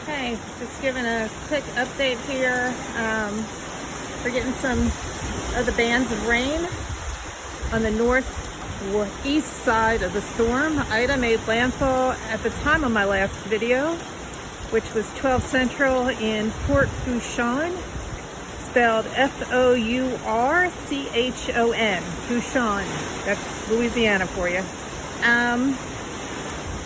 Hey, just giving a quick update here. We're getting some of the bands of rain on the northeast side of the storm. Ida made landfall at the time of my last video, which was 12 Central in Port Fourchon, spelled F-O-U-R-C-H-O-N, Fourchon. That's Louisiana for you.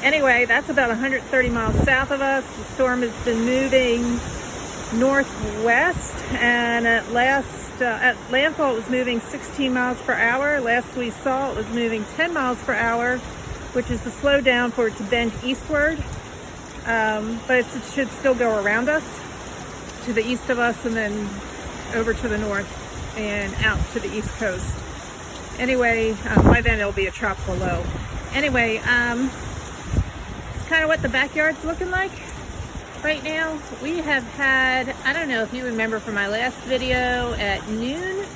Anyway, that's about 130 miles south of us. The storm has been moving northwest, and at landfall it was moving 16 miles per hour. Last we saw it was moving 10 miles per hour, which is the slowdown for it to bend eastward. But it should still go around us, to the east of us, and then over to the north and out to the east coast. Anyway, by then it'll be a tropical low. Anyway, kind of what the backyard's looking like right now. We have had, I don't know if you remember from my last video at noon,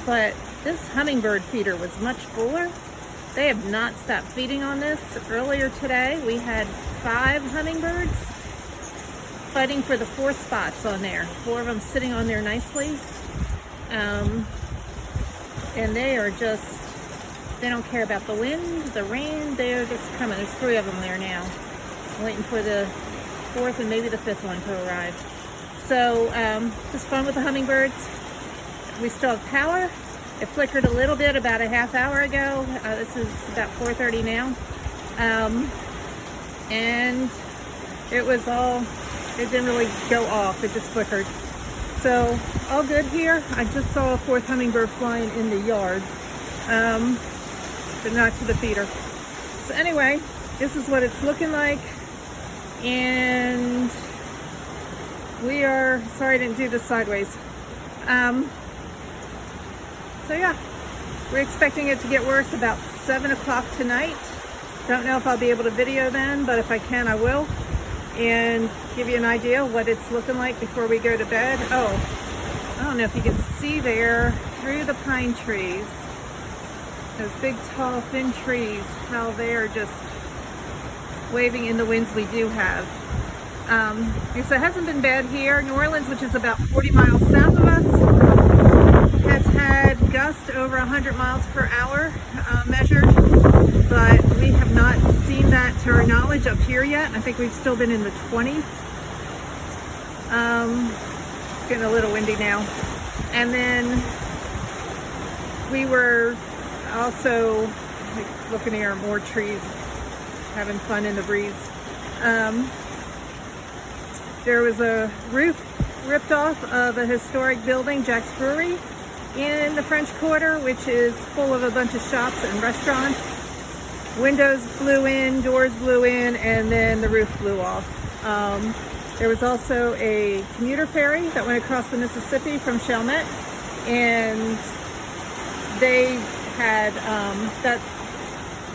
but this hummingbird feeder was much fuller. They have not stopped feeding on this. Earlier today we had 5 hummingbirds fighting for the 4 spots on there. 4 of them sitting on there nicely, and they are just, they don't care about the wind, the rain, they're just coming. There's 3 of them there now. I'm waiting for the 4th and maybe the 5th one to arrive. So, just fun with the hummingbirds. We still have power. It flickered a little bit about a half hour ago. This is about 4:30 now. And it was all, it didn't really go off, it just flickered. So, all good here. I just saw a 4th hummingbird flying in the yard. But not to the feeder. So anyway, this is what it's looking like, and we are, sorry I didn't do this sideways. So yeah, we're expecting it to get worse about 7 o'clock tonight. Don't know if I'll be able to video then, but if I can, I will, and give you an idea of what it's looking like before we go to bed. Oh, I don't know if you can see there through the pine trees, those big, tall, thin trees, how they are just waving in the winds we do have. So it hasn't been bad here. New Orleans, which is about 40 miles south of us, has had gusts over 100 miles per hour measured, but we have not seen that to our knowledge up here yet. I think we've still been in the 20s. It's getting a little windy now. And then we were also looking here, more trees, having fun in the breeze. There was a roof ripped off of a historic building, Jack's Brewery, in the French Quarter, which is full of a bunch of shops and restaurants. Windows blew in, doors blew in, and then the roof blew off. There was also a commuter ferry that went across the Mississippi from Chalmette, and they had that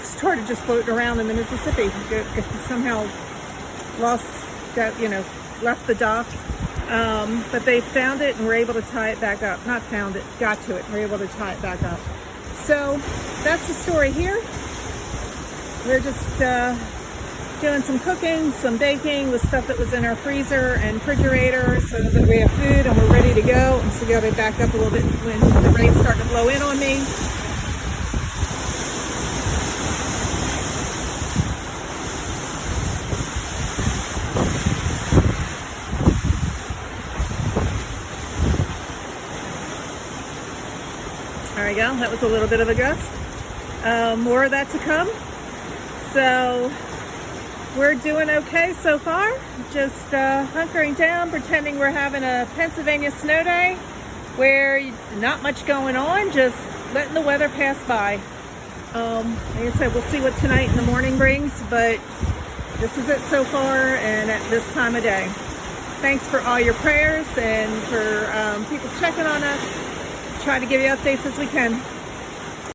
started just floating around in the Mississippi. It somehow left the dock, but they found it and were able to tie it back up. Not found it, got to it and were able to tie it back up. So that's the story here. We're just doing some cooking, some baking with stuff that was in our freezer and refrigerator, so that we have food and we're ready to go. And so we got to back up a little bit when the rain's starting to blow in on me. There we go, that was a little bit of a gust. More of that to come. So we're doing okay so far. Just hunkering down, pretending we're having a Pennsylvania snow day where not much going on, just letting the weather pass by. Like I said, we'll see what tonight and the morning brings, but this is it so far and at this time of day. Thanks for all your prayers and for people checking on us. Try to give you updates as we can.